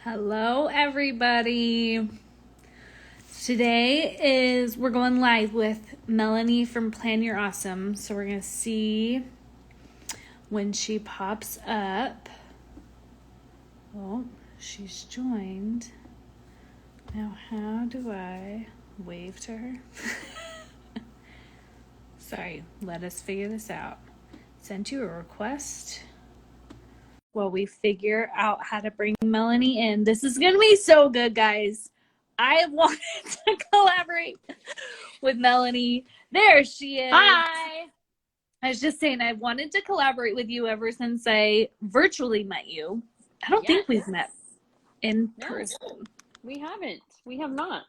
Hello, everybody. We're going live with Melanie from Plan Your Awesome. So we're going to see when she pops up. Oh, she's joined. Now, how do I wave to her? Sorry, let us figure this out. Sent you a request. While we figure out how to bring Melanie in. This is going to be so good, guys. I have wanted to collaborate with Melanie. There she is. Hi. I was just saying, I've wanted to collaborate with you ever since I virtually met you. I don't think we've met in person. We haven't. We have not.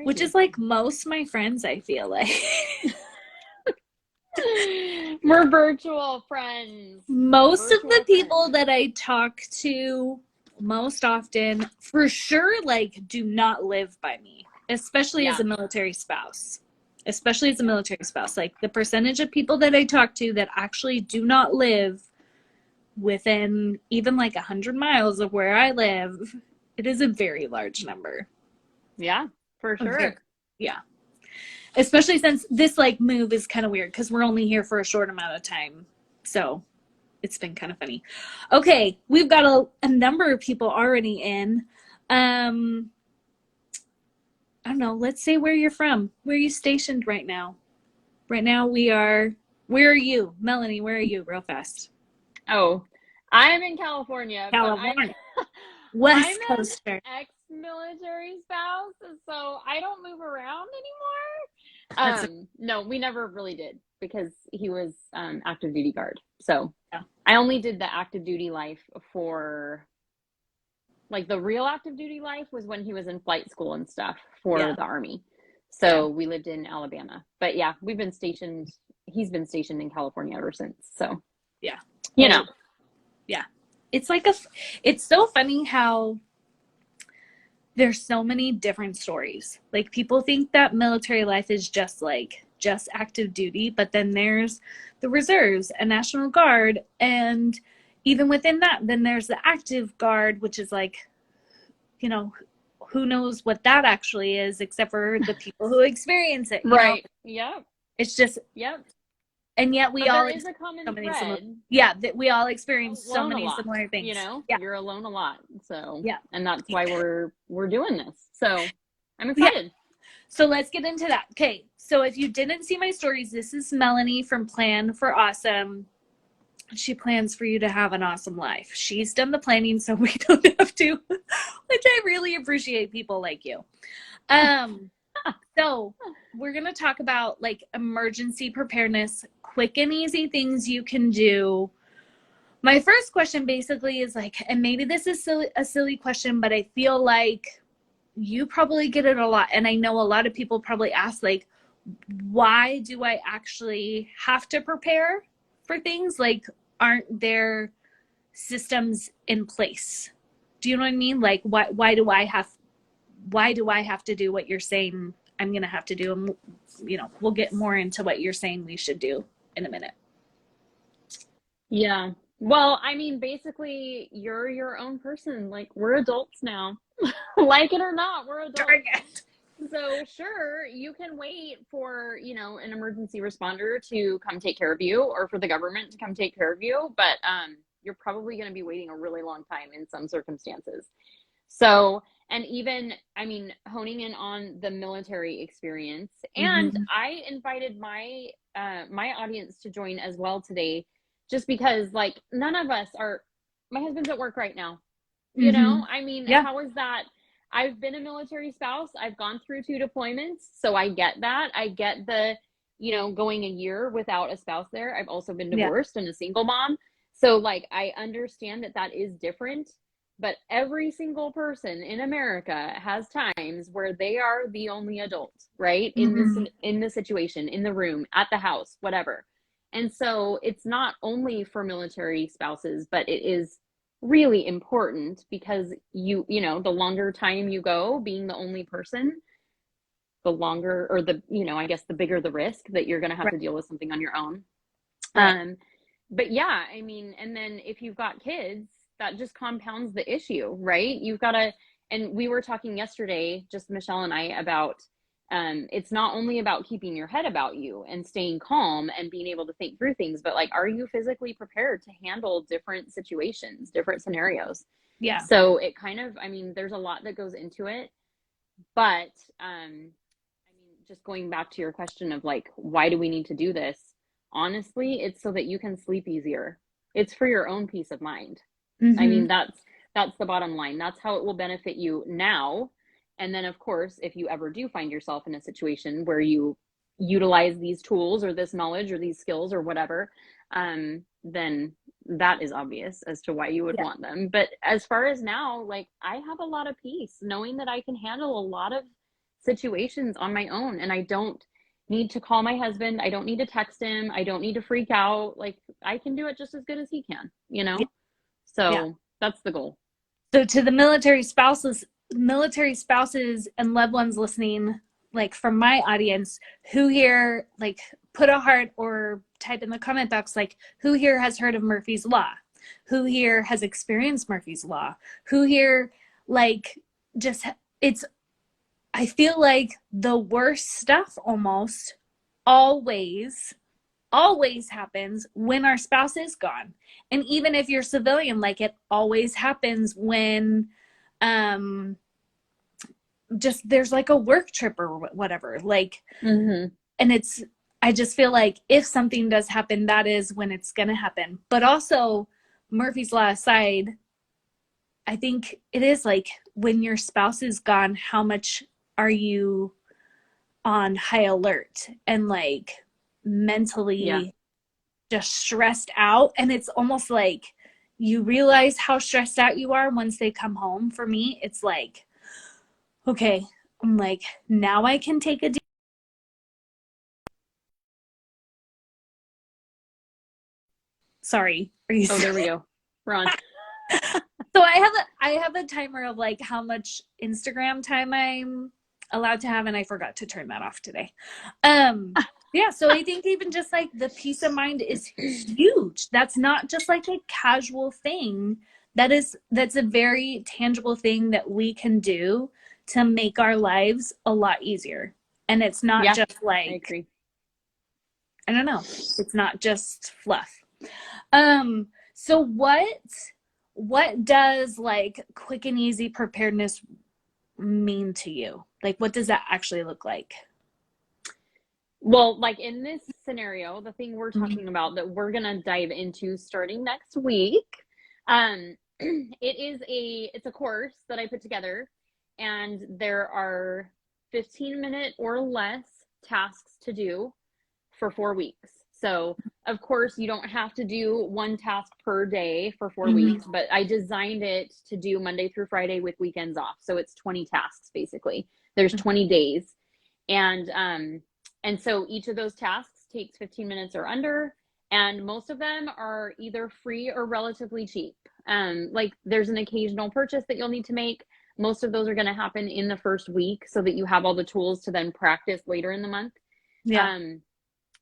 Which is like most of my friends, I feel like. We're virtual friends. Most of the people that I talk to most often, for sure, like, do not live by me, especially as a military spouse. Like, the percentage of people that I talk to that actually do not live within even like 100 miles of where I live, it is a very large number. Yeah, for sure. Yeah. Especially since this like move is kind of weird because we're only here for a short amount of time. So it's been kind of funny. Okay, we've got a number of people already in. I don't know. Let's say where you're from. Where are you stationed right now? Right now where are you? Melanie, where are you? Real fast. Oh, I'm in California. California. West I'm Coaster. An ex-military spouse, so I don't move around anymore. No, we never really did because he was active duty guard. So yeah. I only did the active duty life for, like, the real active duty life was when he was in flight school and stuff for the Army. So we lived in Alabama. But yeah, he's been stationed in California ever since. So yeah. You know. Yeah. It's like it's so funny how there's so many different stories. Like, people think that military life is just active duty, but then there's the reserves and National Guard, and even within that, then there's the active guard, which is like, you know, who knows what that actually is except for the people who experience it. Right. Yep. It's just, yep. And yet we there is a common thread. That we all experience so many similar things. You know, you're alone a lot. So yeah, and that's why we're doing this. So I'm excited. Yeah. So let's get into that. Okay, so if you didn't see my stories, this is Melanie from Plan for Awesome. She plans for you to have an awesome life. She's done the planning, so we don't have to, which I really appreciate people like you. So we're going to talk about like emergency preparedness, quick and easy things you can do. My first question basically is like, and maybe this is a silly question, but I feel like you probably get it a lot. And I know a lot of people probably ask, like, why do I actually have to prepare for things? Like, aren't there systems in place? Do you know what I mean? Like, why do I have to do what you're saying I'm going to have to do? And, you know, we'll get more into what you're saying we should do in a minute. Yeah. Well, I mean, basically, you're your own person. Like, we're adults now. Like it or not, we're adults. So sure, you can wait for, an emergency responder to come take care of you or for the government to come take care of you. But you're probably going to be waiting a really long time in some circumstances. So, and even, I mean, honing in on the military experience. And I invited my audience to join as well today, just because, like, none of us are, my husband's at work right now. You know, I mean, how is that? I've been a military spouse. I've gone through 2 deployments. So I get that. I get the, going a year without a spouse there. I've also been divorced and a single mom. So, like, I understand that is different. But every single person in America has times where they are the only adult, right? In the situation, in the room, at the house, whatever. And so it's not only for military spouses, but it is really important because the longer time you go being the only person, the longer, or I guess the bigger the risk that you're going to have to deal with something on your own. But yeah, I mean, and then if you've got kids, that just compounds the issue, right? You've got to, and we were talking yesterday, just Michelle and I, about it's not only about keeping your head about you and staying calm and being able to think through things, but like, are you physically prepared to handle different situations, different scenarios? Yeah. So it kind of, I mean, there's a lot that goes into it, but I mean, just going back to your question of like, why do we need to do this? Honestly, it's so that you can sleep easier. It's for your own peace of mind. Mm-hmm. I mean, that's the bottom line. That's how it will benefit you now. And then, of course, if you ever do find yourself in a situation where you utilize these tools or this knowledge or these skills or whatever, then that is obvious as to why you would want them. But as far as now, like, I have a lot of peace knowing that I can handle a lot of situations on my own, and I don't need to call my husband. I don't need to text him. I don't need to freak out. Like, I can do it just as good as he can, you know? Yeah. So that's the goal. So to the military spouses and loved ones listening, like from my audience, who here, like, put a heart or type in the comment box, like, who here has heard of Murphy's Law? Who here has experienced Murphy's Law? Who here, like, just, I feel like the worst stuff almost always happens when our spouse is gone. And even if you're civilian, like, it always happens when just there's like a work trip or whatever, like, and I just feel like if something does happen, that is when it's gonna happen. But also, Murphy's Law aside, I think it is like, when your spouse is gone, how much are you on high alert and like mentally just stressed out? And it's almost like you realize how stressed out you are once they come home. For me, it's like, okay, I'm like, now I can take a deep. Sorry, are you? Oh, there we go. We're on. So I have a timer of like how much Instagram time I'm allowed to have, and I forgot to turn that off today. Yeah, so I think even just like the peace of mind is huge. That's not just like a casual thing. That's a very tangible thing that we can do to make our lives a lot easier. And it's not just like, I agree. I don't know. It's not just fluff. So what does like quick and easy preparedness mean to you? Like, what does that actually look like? Well, like in this scenario, the thing we're talking about that we're going to dive into starting next week, it's a course that I put together, and there are 15-minute or less tasks to do for 4 weeks. So of course you don't have to do one task per day for 4 weeks, but I designed it to do Monday through Friday with weekends off. So it's 20 tasks basically. There's 20 days. And so each of those tasks takes 15 minutes or under, and most of them are either free or relatively cheap. Like, there's an occasional purchase that you'll need to make. Most of those are going to happen in the first week so that you have all the tools to then practice later in the month.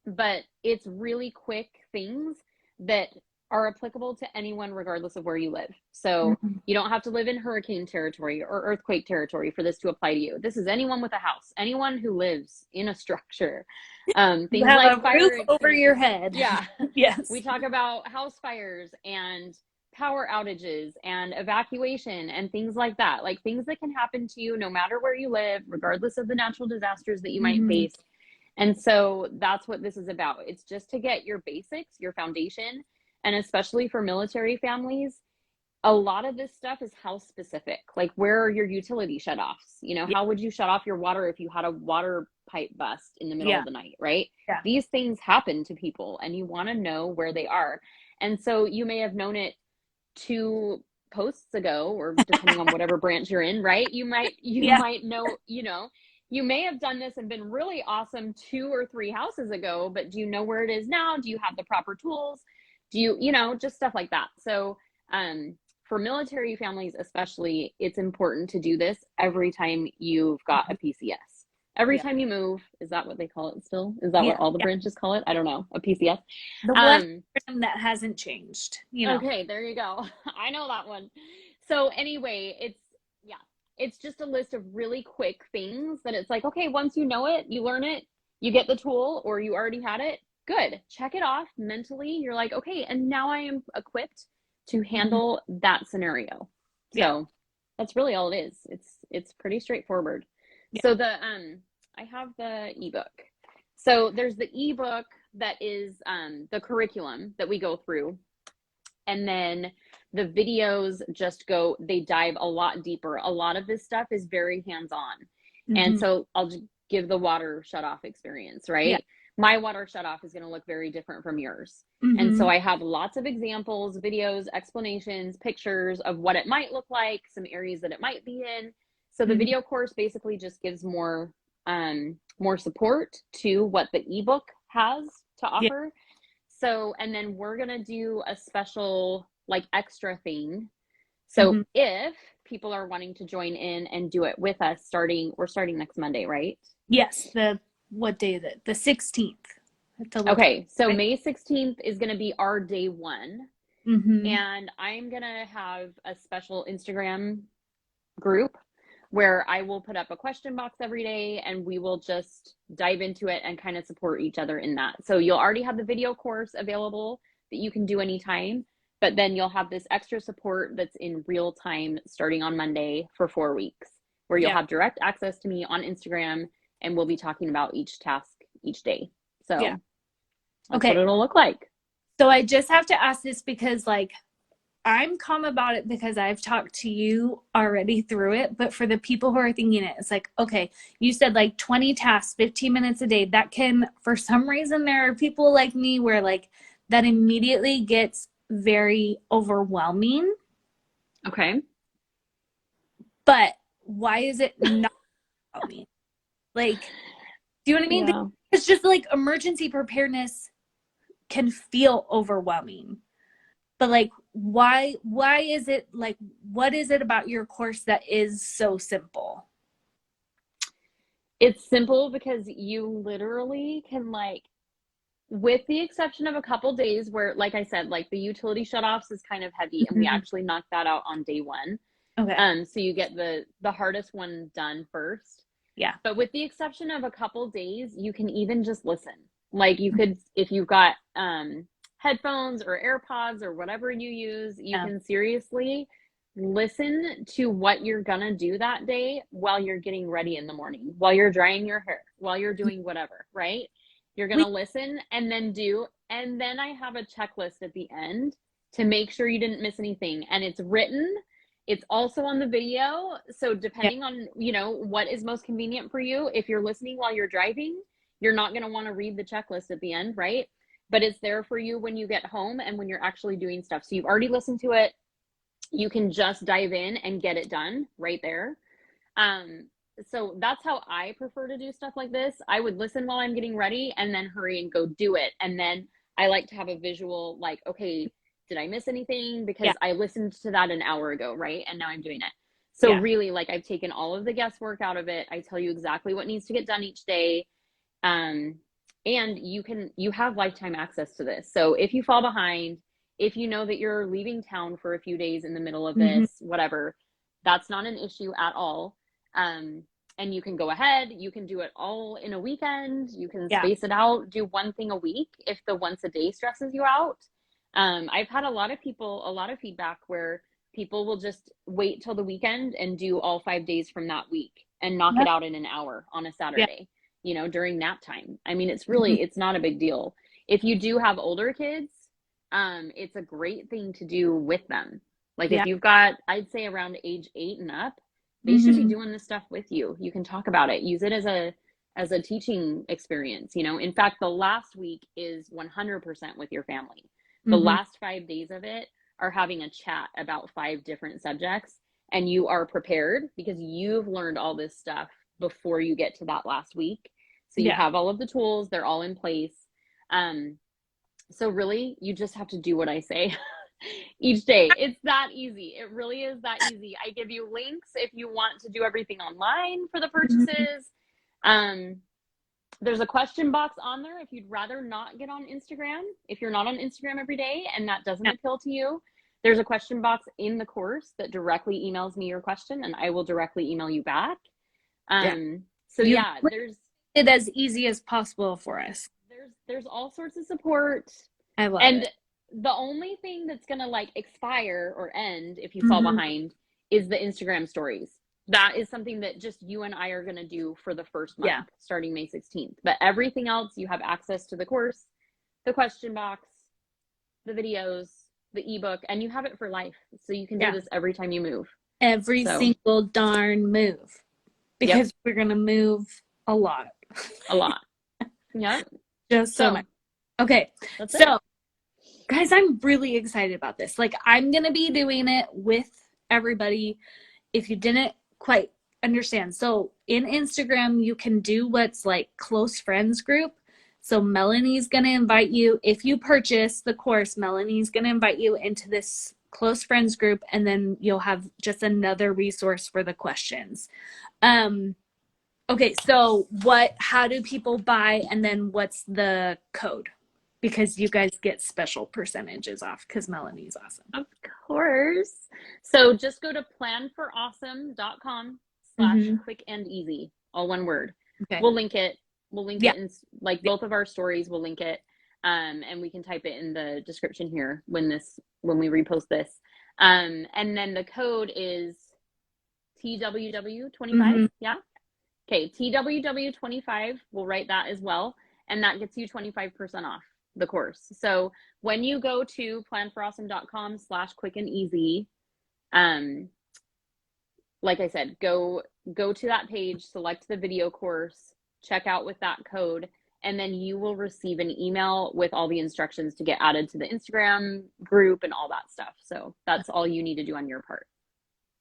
But it's really quick things that are applicable to anyone regardless of where you live. So you don't have to live in hurricane territory or earthquake territory for this to apply to you. This is anyone with a house, anyone who lives in a structure. Things you have like a fire roof over your head. Yeah. Yes. We talk about house fires and power outages and evacuation and things like that. Like, things that can happen to you no matter where you live, regardless of the natural disasters that you might face. And so that's what this is about. It's just to get your basics, your foundation. And especially for military families, a lot of this stuff is house specific. Like, where are your utility shutoffs? You know, how would you shut off your water if you had a water pipe bust in the middle of the night, right? These things happen to people, and you want to know where they are. And so you may have known it 2 posts ago, or depending on whatever branch you're in, right? You might know, you may have done this and been really awesome 2 or 3 houses ago, but do you know where it is now? Do you have the proper tools? Do you, just stuff like that. So for military families especially, it's important to do this every time you've got a PCS. Every Yeah. time you move, is that what they call it still? Is that what Yeah. all the Yeah. branches call it? I don't know. A PCS. The one Um, that hasn't changed, you know. okay, there you go. I know that one. So anyway, yeah, it's just a list of really quick things that it's like, okay, once you know it, you learn it, you get the tool, or you already had it, good. Check it off mentally. You're like, okay, and now I am equipped to Mhm. handle that scenario. Yeah. So that's really all it is. It's pretty straightforward. Yeah. So I have the ebook. So there's the ebook that is the curriculum that we go through, and then the videos just they dive a lot deeper. A lot of this stuff is very hands-on. And Mhm. so I'll just give the water shut off experience, Yeah. right? My water shut off is going to look very different from yours. And so Mhm. I have lots of examples, videos, explanations, pictures of what it might look like, some areas that it might be in. So the Mhm. video course basically just gives more support to what the ebook has to Yeah. offer. So, and then we're going to do a special, like, extra thing. So Mhm. if people are wanting to join in and do it with us, we're starting next Monday, right? Yes. What day is it? The 16th. I have to look at Okay, so it. May 16th is going to be our day one. Mhm. And I'm going to have a special Instagram group where I will put up a question box every day and we will just dive into it and kind of support each other in that. So you'll already have the video course available that you can do anytime, but then you'll have this extra support that's in real time starting on Monday for 4 weeks, where you'll Yeah. have direct access to me on Instagram and we'll be talking about each task each day. Yeah. So that's what Okay. it'll look like. So I just have to ask this because like I'm calm about it because I've talked to you already through it. But for the people who are thinking it, it's like, okay, you said like 20 tasks, 15 minutes a day. That can, for some reason, there are people like me where like that immediately gets very overwhelming. Okay. But why is it not overwhelming? Like, do you know what I mean? Yeah. It's just like emergency preparedness can feel overwhelming. But like why is it like what is it about your course that is so simple? It's simple because you literally can, like, with the exception of a couple days where, like I said, like the utility shutoffs is kind of heavy and we Mhm. actually knocked that out on day one. Okay. So you get the hardest one done first. Yeah. But with the exception of a couple days, you can even just listen. Like, you could, if you've got headphones or AirPods or whatever you use, you Yeah. can seriously listen to what you're gonna do that day while you're getting ready in the morning, while you're drying your hair, while you're doing whatever, right? You're Wait, gonna listen and then do, and then I have a checklist at the end to make sure you didn't miss anything. And it's written, it's also on the video. So yeah. depending on, what is most convenient for you, if you're listening while you're driving, you're not going to want to read the checklist at the end, right? But it's there for you when you get home and when you're actually doing stuff. So you've already listened to it. You can just dive in and get it done right there. Um, so that's how I prefer to do stuff like this. I would listen while I'm getting ready and then hurry and go do it. And then I like to have a visual, like, okay, did I miss anything? Yeah. Because I listened to that an hour ago, right? And now I'm doing it. So Yeah. really, like, I've taken all of the guesswork out of it. I tell you exactly what needs to get done each day. Um, and you have lifetime access to this. So if you fall behind, if you know that you're leaving town for a few days in the middle of Mhm. this, whatever, that's not an issue at all. And you can go ahead, you can do it all in a weekend, you can Yeah. space it out, do one thing a week if the once a day stresses you out. I've had a lot of feedback where people will just wait till the weekend and do all 5 days from that week and knock it Yep. out in an hour on a Yeah. Saturday, during nap time. I mean, Mhm. it's not a big deal. If you do have older kids, it's a great thing to do with them. Like, if Yeah. you've got, I'd say around age 8 and up, they should be Mhm. doing this stuff with you. You can talk about it, use it as a teaching experience. In fact, the last week is 100% with your family. The Mhm. last 5 days of it are having a chat about 5 different subjects, and you are prepared because you've learned all this stuff before you get to that last week. So you Yeah. have all of the tools, they're all in place. So really, you just have to do what I say each day. It's that easy. It really is that easy. I give you links if you want to do everything online for the Mhm. purchases. There's a question box on there if you'd rather not get on Instagram. If you're not on Instagram every day and that doesn't appeal to you, there's a question box in the course that directly emails me your question and I will directly email you back. So yeah, there's it as easy as possible for us. There's all sorts of support. I love and it. The only thing that's gonna like expire or end if you fall behind is the Instagram stories. That is something that just you and I are gonna do for the first month, starting May 16th. But everything else, you have access to the course, the question box, the videos, the ebook, and you have it for life. So you can do this every time you move. Every single darn move. Because we're gonna move a lot. A lot. Yep. Just so much. Okay. So guys, I'm really excited about this. Like, I'm going to be doing it with everybody. If you didn't quite understand. So in Instagram, you can do what's like close friends group. So Melanie's going to invite you. If you purchase the course, Melanie's going to invite you into this close friends group. And then you'll have just another resource for the questions. Okay. So how do people buy? And then what's the code? Because you guys get special percentages off because Melanie's awesome. Of course. So just go to planforawesome.com/quick and easy, all one word. Okay. We'll link it. We'll link it in like both of our stories. We'll link it. And we can type it in the description here when we repost this. And then the code is TWW25. Yeah. Okay. TWW25. We'll write that as well. And that gets you 25% off the course. So when you go to planforawesome.com/quick and easy, like I said, go to that page, select the video course, check out with that code, and then you will receive an email with all the instructions to get added to the Instagram group and all that stuff. So that's all you need to do on your part.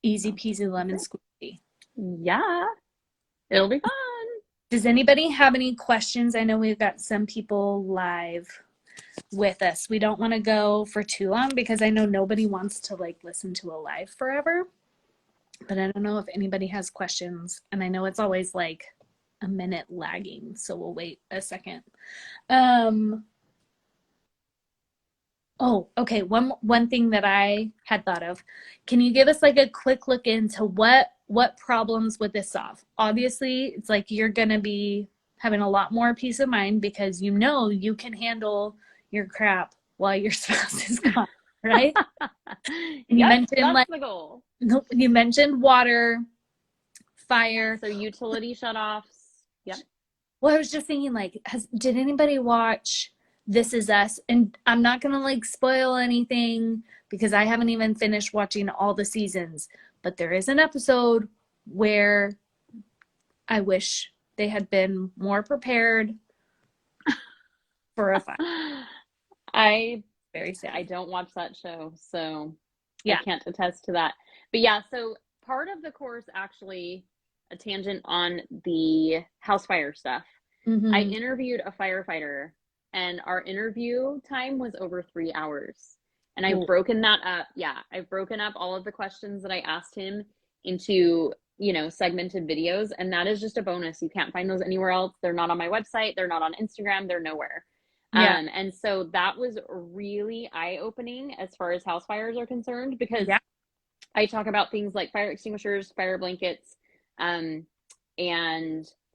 Easy peasy lemon squeezy. Yeah, it'll be fun. Does anybody have any questions? I know we've got some people live with us. We don't want to go for too long because I know nobody wants to like listen to a live forever. But I don't know if anybody has questions. And I know it's always like a minute lagging. So we'll wait a second. Oh, okay. One thing that I had thought of. Can you give us like a quick look into what problems would this solve? Obviously, it's like you're going to be having a lot more peace of mind because you know you can handle your crap while your spouse is gone, right? And you mentioned that's like the goal. You mentioned water, fire. So utility shutoffs. Yeah. Well, I was just thinking like, did anybody watch This Is Us? And I'm not going to like spoil anything because I haven't even finished watching all the seasons. But there is an episode where I wish they had been more prepared for a fire. Very sad. I don't watch that show, so yeah. I can't attest to that. But yeah, so part of the course, actually, a tangent on the house fire stuff. I interviewed a firefighter, and our interview time was over 3 hours. And I've broken that up. Yeah, I've broken up all of the questions that I asked him into, segmented videos. And that is just a bonus. You can't find those anywhere else. They're not on my website. They're not on Instagram. They're nowhere. Yeah. And so that was really eye-opening as far as house fires are concerned, because I talk about things like fire extinguishers, fire blankets, and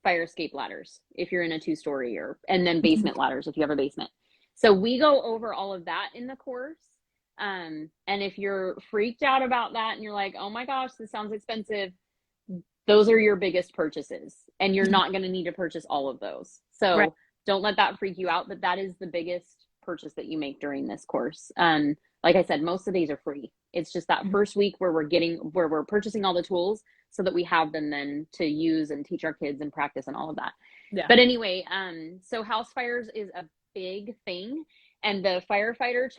fire escape ladders if you're in a 2-story, and then basement ladders if you have a basement. So we go over all of that in the course. And if you're freaked out about that and you're like, oh my gosh, this sounds expensive, those are your biggest purchases, and you're not going to need to purchase all of those. So don't let that freak you out, but that is the biggest purchase that you make during this course. Like I said, most of the days are free. It's just that first week where we're purchasing all the tools so that we have them then to use and teach our kids and practice and all of that. Yeah. But anyway, so house fires is a big thing. And the firefighter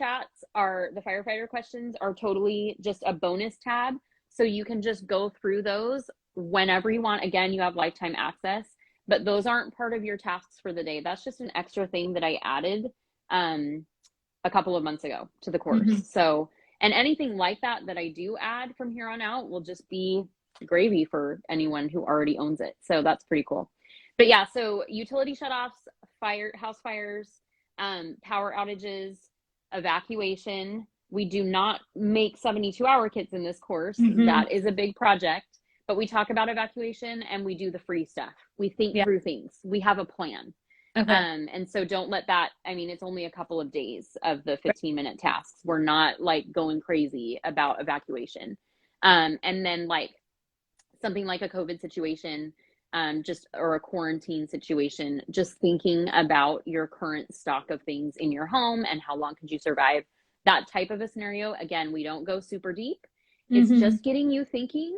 questions are totally just a bonus tab. So you can just go through those whenever you want. Again, you have lifetime access, but those aren't part of your tasks for the day. That's just an extra thing that I added a couple of months ago to the course. So, and anything like that I do add from here on out will just be gravy for anyone who already owns it. So that's pretty cool. But yeah, so utility shutoffs, house fires, power outages, evacuation. We do not make 72-hour kits in this course. That is a big project. But we talk about evacuation and we do the free stuff. We think through things. We have a plan. Okay. And so don't let that, I mean, it's only a couple of days of the 15-minute tasks. We're not like going crazy about evacuation. And then like something like a COVID situation, or a quarantine situation, just thinking about your current stock of things in your home and how long could you survive that type of a scenario. Again, we don't go super deep. It's just getting you thinking,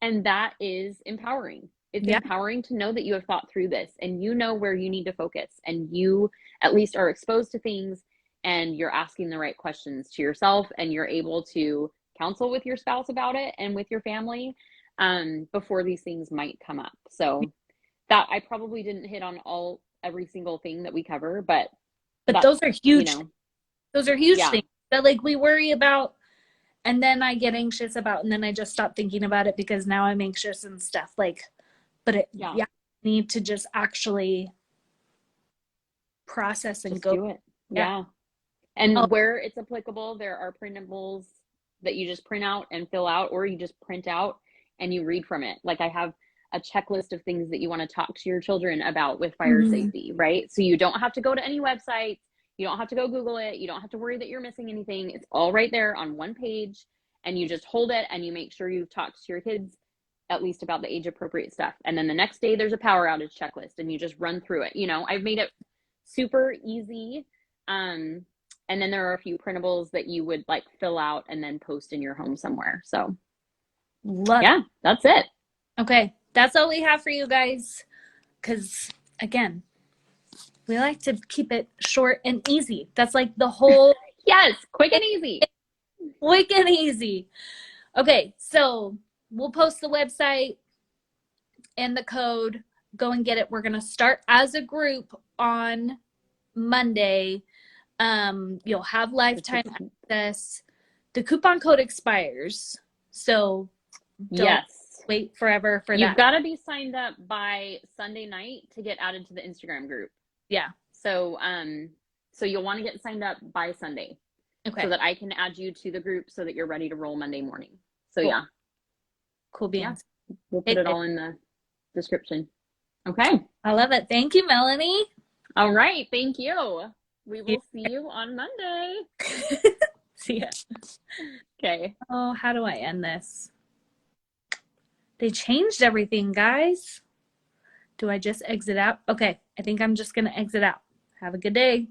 and that is empowering. It's empowering to know that you have thought through this and you know where you need to focus, and you at least are exposed to things and you're asking the right questions to yourself, and you're able to counsel with your spouse about it and with your family before these things might come up. So that I probably didn't hit on every single thing that we cover, but those are huge. You know, those are huge things that like we worry about, and then I get anxious about, and then I just stop thinking about it because now I'm anxious and stuff. Like, but I need to just actually process and go do it. Yeah. And where it's applicable, there are printables that you just print out and fill out, or you just print out and you read from it. Like I have a checklist of things that you want to talk to your children about with fire safety, right? So you don't have to go to any website. You don't have to go Google it. You don't have to worry that you're missing anything. It's all right there on one page, and you just hold it and you make sure you've talked to your kids at least about the age appropriate stuff. And then the next day there's a power outage checklist and you just run through it. You know, I've made it super easy. And then there are a few printables that you would like fill out and then post in your home somewhere. So that's it. Okay. That's all we have for you guys. Cause again, we like to keep it short and easy. That's like the whole yes, quick and easy. Quick and easy. Okay, so we'll post the website and the code. Go and get it. We're gonna start as a group on Monday. You'll have lifetime access. The coupon code expires, so don't wait forever for that. You've got to be signed up by Sunday night to get added to the Instagram group. Yeah. So so you'll want to get signed up by Sunday. Okay. So that I can add you to the group so that you're ready to roll Monday morning. So cool. Cool beans. Yeah. We'll put it all in the description. Okay. I love it. Thank you, Melanie. All right. Thank you. We will see you on Monday. See ya. Okay. Oh, how do I end this? They changed everything, guys. Do I just exit out? Okay. I think I'm just going to exit out. Have a good day.